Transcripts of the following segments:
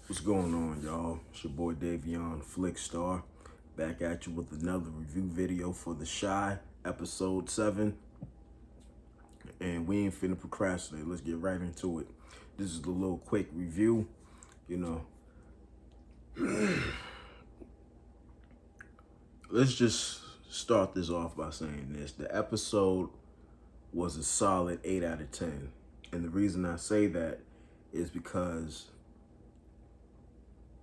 What's going on, y'all? It's your boy Davion Flickstar, back at you with another review video for The Chi, episode 7. And we ain't finna procrastinate. Let's get right into it. This is a little quick review. You know, let's just start this off by saying this. The episode was a solid 8 out of 10. And the reason I say that is because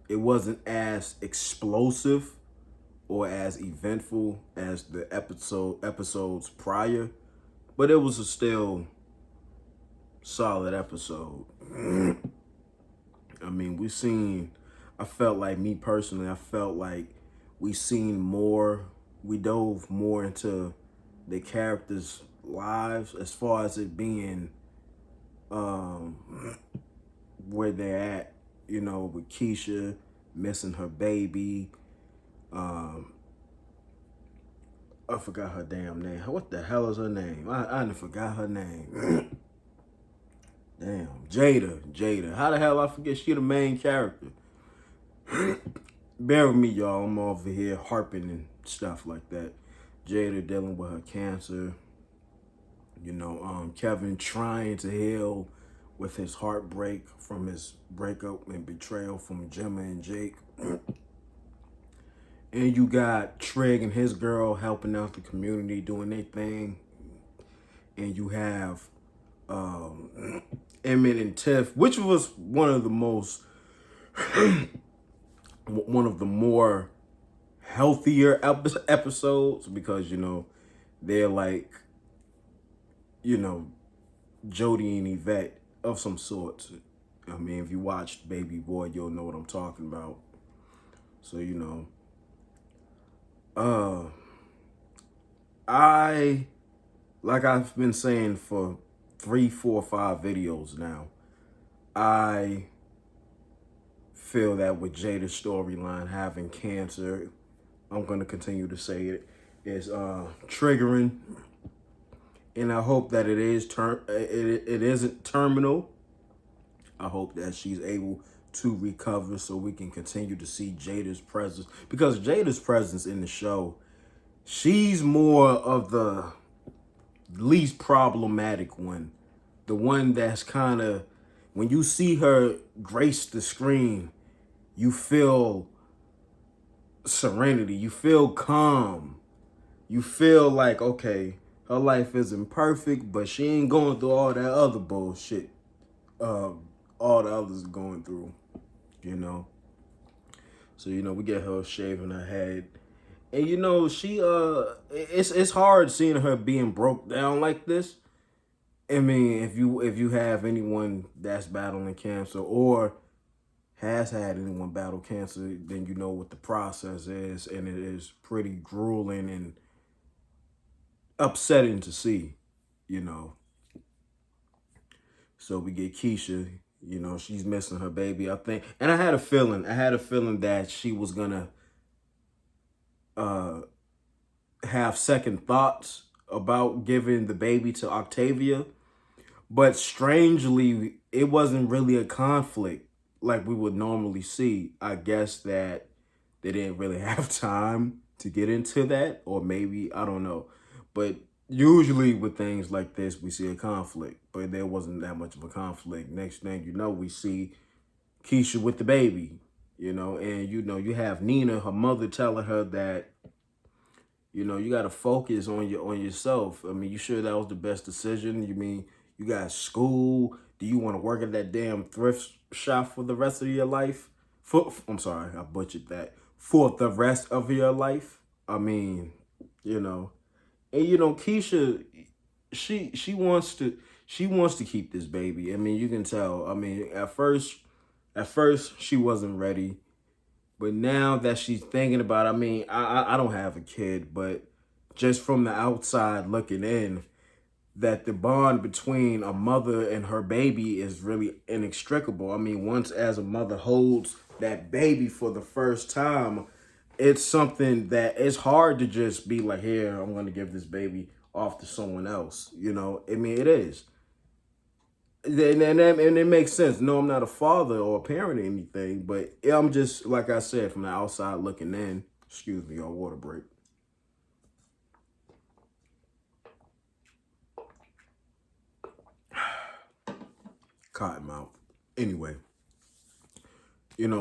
it wasn't as explosive or as eventful as the episodes prior, but it was a still solid episode. I mean, I felt like, me personally, I felt like we dove more into the characters' lives as far as it being where they're at, with Keisha missing her baby. I forgot her damn name. What the hell is her name? I forgot her name. Damn, Jada. How the hell I forget she the main character? Bear with me, y'all. I'm over here harping and stuff like that. Jada dealing with her cancer. Kevin trying to heal with his heartbreak from his breakup and betrayal from Gemma and Jake. And you got Trig and his girl helping out the community, doing their thing. And you have Emmett and Tiff, which was one of the more healthier episodes because, they're like, Jody and Yvette of some sorts. I mean, if you watched Baby Boy, you'll know what I'm talking about. So, like I've been saying for 3, 4, 5 videos now, I feel that with Jada's storyline having cancer, I'm going to continue to say it, is triggering. And I hope that it isn't terminal. I hope that she's able to recover so we can continue to see Jada's presence. Because Jada's presence in the show, she's more of the least problematic one. The one that's kind of, when you see her grace the screen, you feel serenity. You feel calm. You feel like, okay, her life isn't perfect, but she ain't going through all that other bullshit all the others going through, So, we get her shaving her head. And, she, it's hard seeing her being broke down like this. I mean, if you have anyone that's battling cancer or has had anyone battle cancer, then you know what the process is, and it is pretty grueling and upsetting to see, So we get Keisha, she's missing her baby, I think. And I had a feeling that she was gonna have second thoughts about giving the baby to Octavia. But strangely, it wasn't really a conflict like we would normally see. I guess that they didn't really have time to get into that, or maybe, I don't know. But usually with things like this, we see a conflict, but there wasn't that much of a conflict. Next thing you know, we see Keisha with the baby, and, you have Nina, her mother, telling her that, you got to focus on yourself. I mean, you sure that was the best decision? You mean, you got school? Do you want to work at that damn thrift shop for the rest of your life? I'm sorry, I butchered that. For the rest of your life? I mean, And, Keisha, she wants to keep this baby. I mean, you can tell. I mean, at first she wasn't ready. But now that she's thinking about it, I mean, I don't have a kid, but just from the outside looking in, that the bond between a mother and her baby is really inextricable. I mean, once as a mother holds that baby for the first time, it's something that it's hard to just be like, here, I'm going to give this baby off to someone else. I mean, it is. And it makes sense. No, I'm not a father or a parent or anything, but I'm just, like I said, from the outside looking in. Excuse me, on water break. Cottonmouth. Anyway,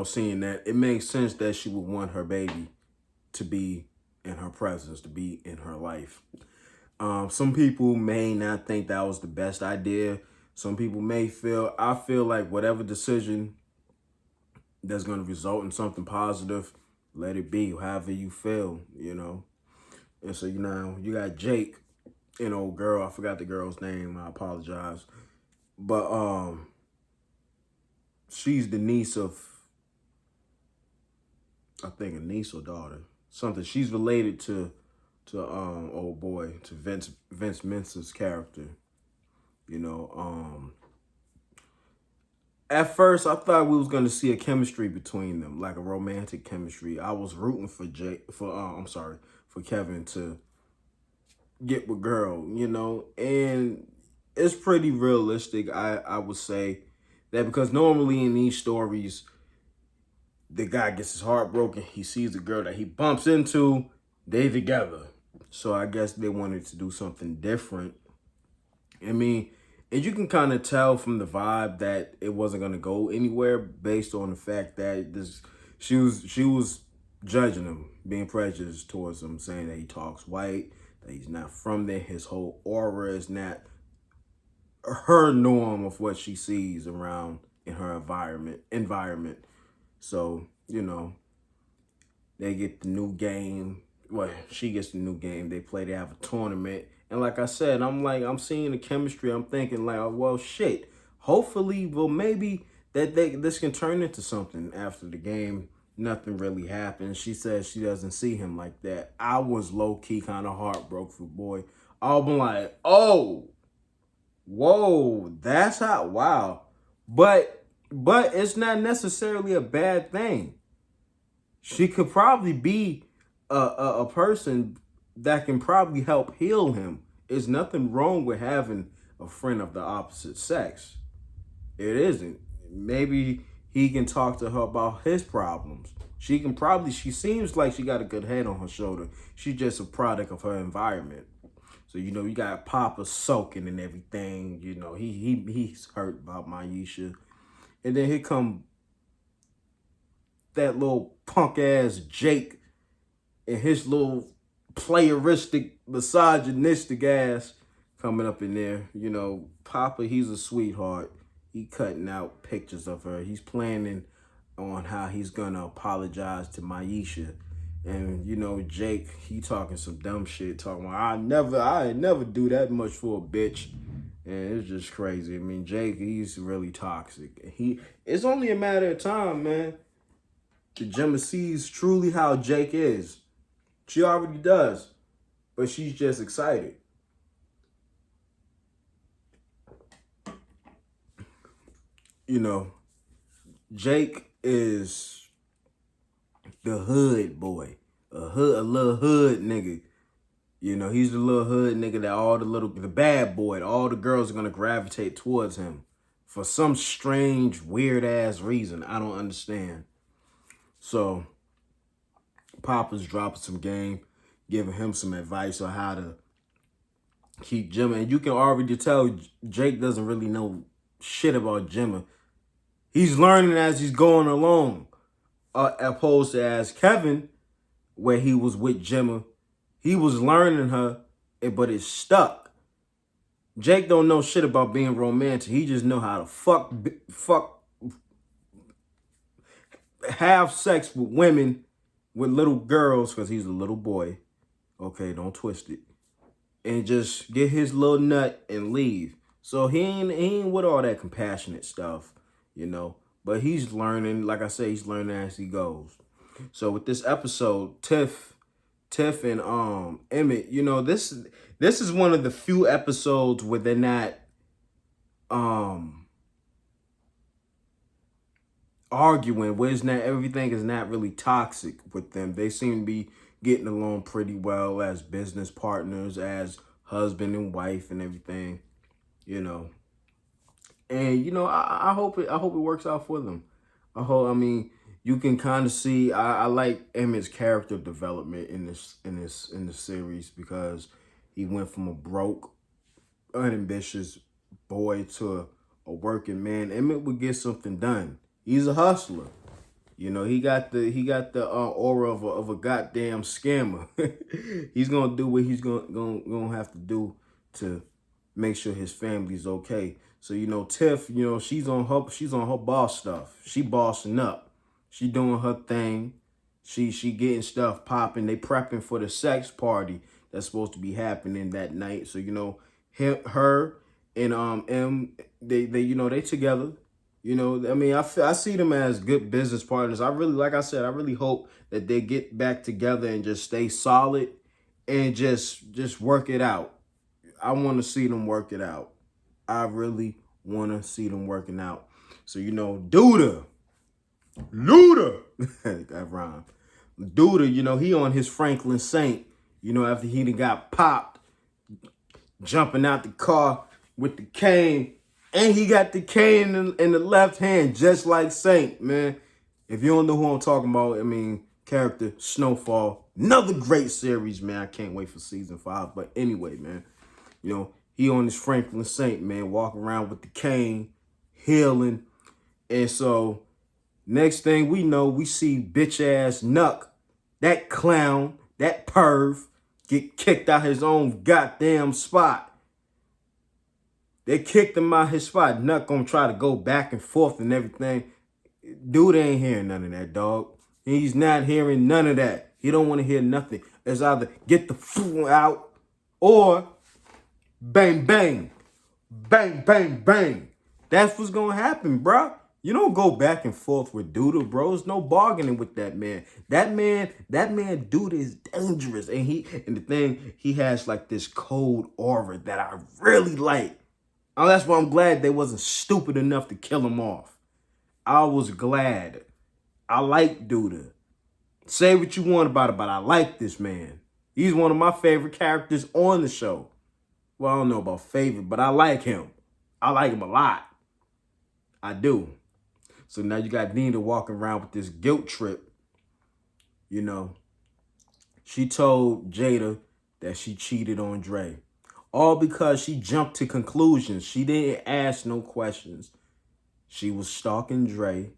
seeing that, it makes sense that she would want her baby to be in her presence, to be in her life. Some people may not think that was the best idea. Some people may feel, I feel like whatever decision that's going to result in something positive, let it be, however you feel. And so, you got Jake, girl, I forgot the girl's name, I apologize. But she's the niece of, I think, a niece or daughter. Something. She's related to old boy, to Vince Mensa's character. You know, at first I thought we was gonna see a chemistry between them, like a romantic chemistry. I was rooting for for Kevin to get with girl, and it's pretty realistic. I would say that, because normally in these stories, the guy gets his heart broken. He sees the girl that he bumps into, they together. So I guess they wanted to do something different. I mean, and you can kind of tell from the vibe that it wasn't gonna go anywhere, based on the fact that she was judging him, being prejudiced towards him, saying that he talks white, that he's not from there, his whole aura is not her norm of what she sees around in her environment. So, they get the new game. Well, she gets the new game. They play. They have a tournament. And like I said, I'm seeing the chemistry. I'm thinking like, oh, well, shit. Hopefully, well, maybe this can turn into something after the game. Nothing really happens. She says she doesn't see him like that. I was low key kind of heartbroken for boy. I'll be like, oh, whoa, that's how. Wow, but it's not necessarily a bad thing. She could probably be a person that can probably help heal him. There's nothing wrong with having a friend of the opposite sex. It isn't. Maybe he can talk to her about his problems. She seems like she got a good head on her shoulder. She's just a product of her environment. So, you got Papa soaking and everything. He's hurt about Maisha. And then here come that little punk ass Jake and his little playeristic, misogynistic ass coming up in there. Papa, he's a sweetheart. He cutting out pictures of her. He's planning on how he's gonna apologize to Maisha. And Jake, he talking some dumb shit, talking about I never do that much for a bitch. And it's just crazy. I mean, Jake, he's really toxic. It's only a matter of time, man. The Gemma sees truly how Jake is. She already does, but she's just excited. Jake is the hood boy, a little hood nigga. He's the little hood nigga that the bad boy, all the girls are gonna gravitate towards him for some strange, weird ass reason. I don't understand. So Papa's dropping some game, giving him some advice on how to keep Gemma. And you can already tell Jake doesn't really know shit about Gemma. He's learning as he's going along. Opposed to as Kevin, where he was with Gemma, he was learning her, but it's stuck. Jake don't know shit about being romantic. He just know how to fuck, have sex with women, with little girls, because he's a little boy. Okay, don't twist it. And just get his little nut and leave. So he ain't with all that compassionate stuff. But he's learning, like I say, he's learning as he goes. So with this episode, Tiff and Emmett, this is one of the few episodes where they're not arguing, where everything is not really toxic with them. They seem to be getting along pretty well as business partners, as husband and wife and everything. And you know, I hope it works out for them. I mean, you can kind of see I like Emmett's character development in this series because he went from a broke, unambitious boy to a working man. Emmett would get something done. He's a hustler. You know, he got the aura of a goddamn scammer. He's gonna do what he's gonna have to do to make sure his family's okay. So you know, Tiff, you know, she's on her boss stuff. She bossing up. She doing her thing. She getting stuff popping. They prepping for the sex party that's supposed to be happening that night. So you know, her and M, they you know they together. You know, I mean, I see them as good business partners. I really, like I said, I really hope that they get back together and just stay solid and just work it out. I want to see them work it out. I really want to see them working out. So, you know, Luda, that rhyme. Duda, you know, he on his Franklin Saint, you know, after he done got popped, jumping out the car with the cane. And he got the cane in the left hand, just like Saint, man. If you don't know who I'm talking about, I mean, character Snowfall. Another great series, man. I can't wait for season 5. But anyway, man, you know, he on his Franklin Saint, man, walking around with the cane, healing. And so, next thing we know, we see bitch-ass Nuck, that clown, that perv, get kicked out his own goddamn spot. They kicked him out his spot. Nuck gonna try to go back and forth and everything. Dude ain't hearing none of that, dog. He's not hearing none of that. He don't want to hear nothing. It's either get the fool out or bang, bang. Bang, bang, bang. That's what's gonna happen, bro. You don't go back and forth with Duda, bro. There's no bargaining with that man. That man, Duda is dangerous. And the thing, he has like this cold aura that I really like. Oh, that's why I'm glad they wasn't stupid enough to kill him off. I was glad. I like Duda. Say what you want about it, but I like this man. He's one of my favorite characters on the show. Well, I don't know about favorite, but I like him. I like him a lot. I do. So now you got Nina walking around with this guilt trip. You know, she told Jada that she cheated on Dre. All because she jumped to conclusions. She didn't ask no questions. She was stalking Dre,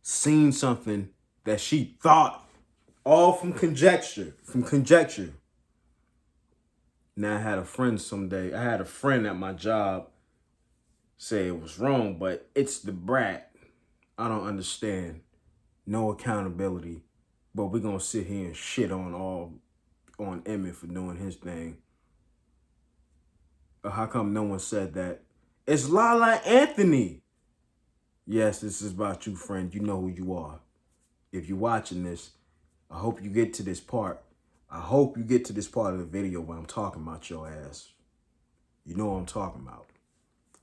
seen something that she thought, all from conjecture, Now I had a friend at my job say it was wrong, but it's the brat. I don't understand. No accountability. But we're gonna sit here and shit on Emmett for doing his thing. How come no one said that? It's Lala Anthony. Yes, this is about you, friend. You know who you are. If you're watching this, I hope you get to this part. I hope you get to this part of the video where I'm talking about your ass. You know what I'm talking about.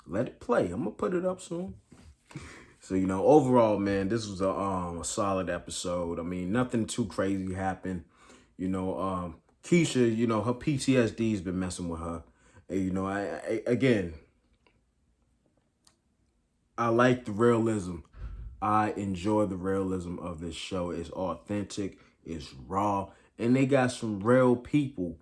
Let it play. I'm going to put it up soon. So, you know, overall, man, this was a solid episode. I mean, nothing too crazy happened. You know, Keisha, you know, her PTSD's been messing with her. And, you know, again, I like the realism. I enjoy the realism of this show. It's authentic. It's raw. And they got some real people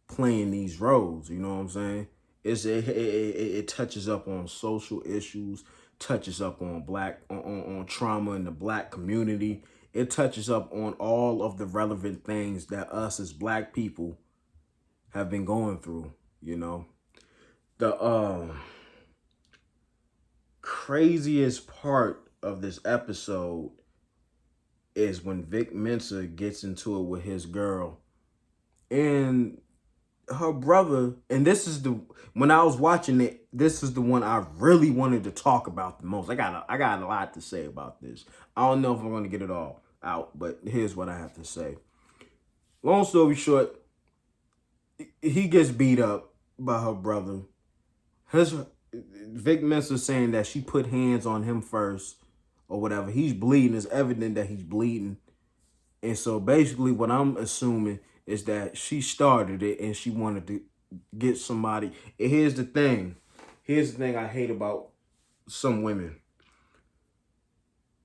playing these roles. You know what I'm saying? It touches up on social issues, touches up on on trauma in the black community. It touches up on all of the relevant things that us as black people have been going through, you know. The craziest part of this episode is when Vic Mensa gets into it with his girl and her brother. And when I was watching it, this is the one I really wanted to talk about the most. I got a lot to say about this. I don't know if I'm going to get it all out, but here's what I have to say. Long story short, he gets beat up by her brother. Vic Mensa saying that she put hands on him first or whatever. He's bleeding. It's evident that he's bleeding. And so basically what I'm assuming is that she started it and she wanted to get somebody. And here's the thing. here's the thing I hate about some women.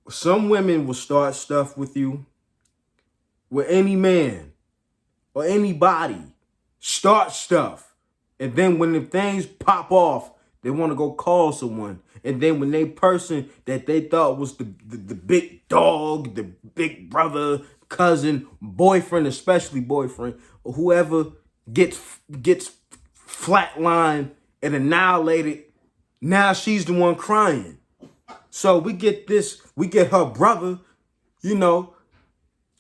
Some women will start stuff with you, with any man or anybody. Start stuff. And then when the things pop off, they want to go call someone. And then when they person that they thought was the big dog, the big brother, cousin, boyfriend, especially boyfriend, or whoever gets flatlined and annihilated, now she's the one crying. So we get her brother, you know,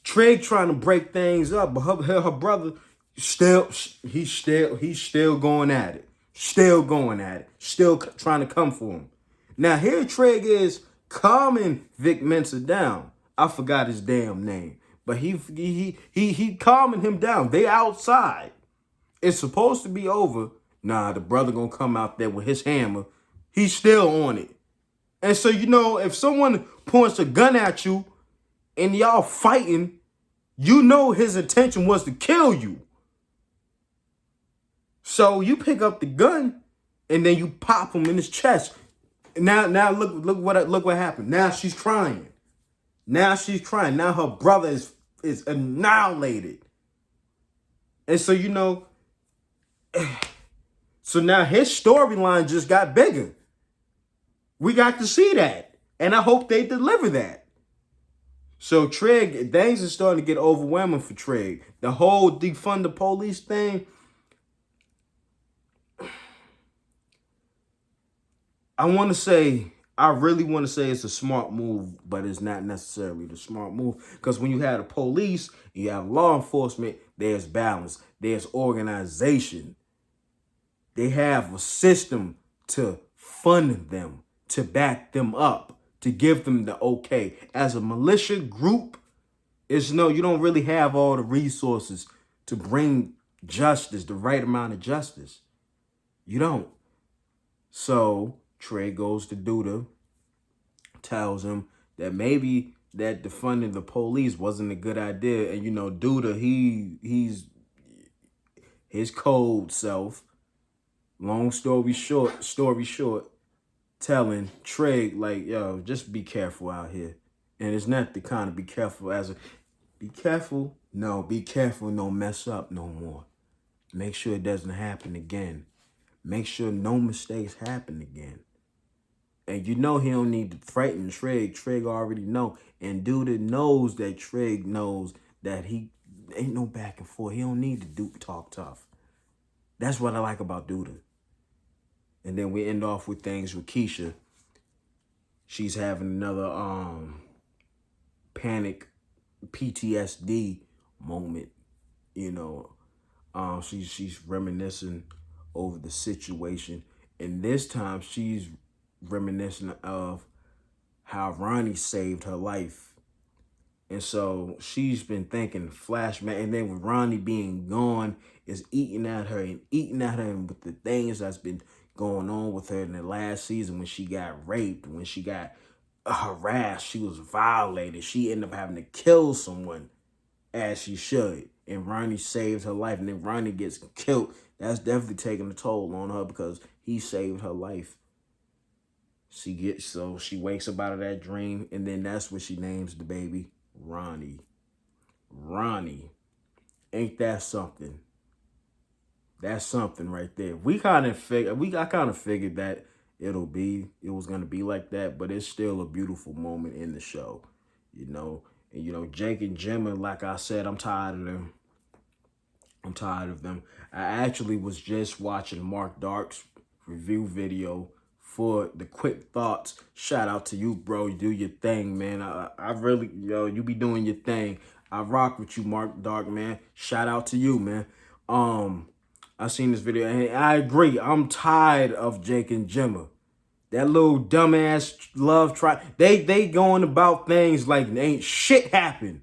Trey trying to break things up, but her brother he's still going at it. Still going at it. Still trying to come for him. Now here Trey is calming Vic Mensa down. I forgot his damn name. But he calming him down. They outside. It's supposed to be over. Nah, the brother gonna come out there with his hammer. He's still on it. And so, you know, if someone points a gun at you and y'all fighting, you know his intention was to kill you. So you pick up the gun and then you pop him in his chest. Now look what happened. Now she's crying. Now her brother is annihilated. And so, you know, so now his storyline just got bigger. We got to see that. And I hope they deliver that. So Trigg, things are starting to get overwhelming for Trigg. The whole defund the police thing. I really want to say it's a smart move, but it's not necessarily the smart move. Because when you have the police, you have law enforcement, there's balance, there's organization. They have a system to fund them, to back them up, to give them the okay. As a militia group, you don't really have all the resources to bring justice, the right amount of justice. You don't. So Trey goes to Douda, tells him that maybe that defunding the police wasn't a good idea. And, you know, Douda, he's his cold self, long story short, telling Trey, like, yo, just be careful out here. And it's not the kind of be careful be careful, don't mess up no more. Make sure it doesn't happen again. Make sure no mistakes happen again. And you know he don't need to threaten Trigg. Trigg already know. And Douda knows that Trigg knows that he ain't no back and forth. He don't need to talk tough. That's what I like about Douda. And then we end off with things with Keisha. She's having another panic PTSD moment. You know, she's reminiscing over the situation. And this time she's reminiscent of how Ronnie saved her life. And so she's been thinking flashback. And then with Ronnie being gone, is eating at her and with the things that's been going on with her in the last season, when she got raped, when she got harassed, she was violated. She ended up having to kill someone, as she should. And Ronnie saved her life. And then Ronnie gets killed. That's definitely taking a toll on her because he saved her life. She wakes up out of that dream, and then that's what she names the baby Ronnie. Ronnie. Ain't that something? That's something right there. I kind of figured that it was gonna be like that, but it's still a beautiful moment in the show, you know. And you know, Jake and Gemma, like I said, I'm tired of them. I actually was just watching Mark Dark's review video for the Quick Thoughts. Shout out to you, bro. You do your thing, man. I really, you be doing your thing. I rock with you, Mark Dark, man. Shout out to you, man. I seen this video, and I agree. I'm tired of Jake and Gemma. That little dumbass love try. They going about things like ain't shit happen.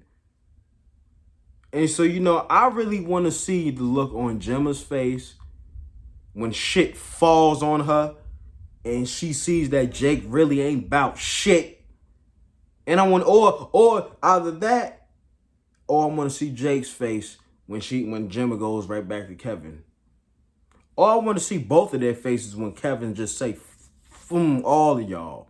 And so, you know, I really want to see the look on Gemma's face when shit falls on her and she sees that Jake really ain't about shit. And I want, or either that, or I want to see Jake's face when Gemma goes right back to Kevin. Or I want to see both of their faces when Kevin just say, all of y'all,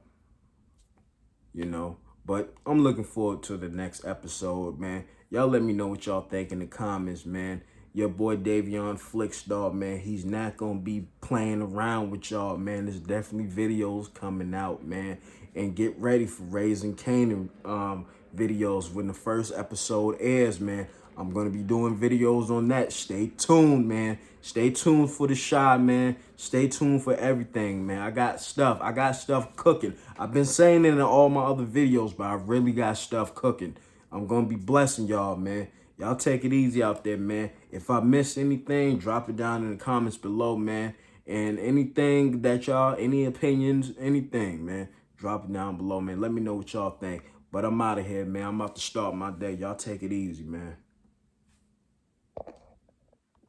you know. But I'm looking forward to the next episode, man. Y'all let me know what y'all think in the comments, man. Your boy Davion Flickstar, man. He's not going to be playing around with y'all, man. There's definitely videos coming out, man. And get ready for Raising Kanan videos when the first episode airs, man. I'm going to be doing videos on that. Stay tuned, man. Stay tuned for the Shy, man. Stay tuned for everything, man. I got stuff cooking. I've been saying it in all my other videos, but I really got stuff cooking. I'm going to be blessing y'all, man. Y'all take it easy out there, man. If I missed anything, drop it down in the comments below, man. And anything that y'all, any opinions, anything, man, drop it down below, man. Let me know what y'all think. But I'm out of here, man. I'm about to start my day. Y'all take it easy, man.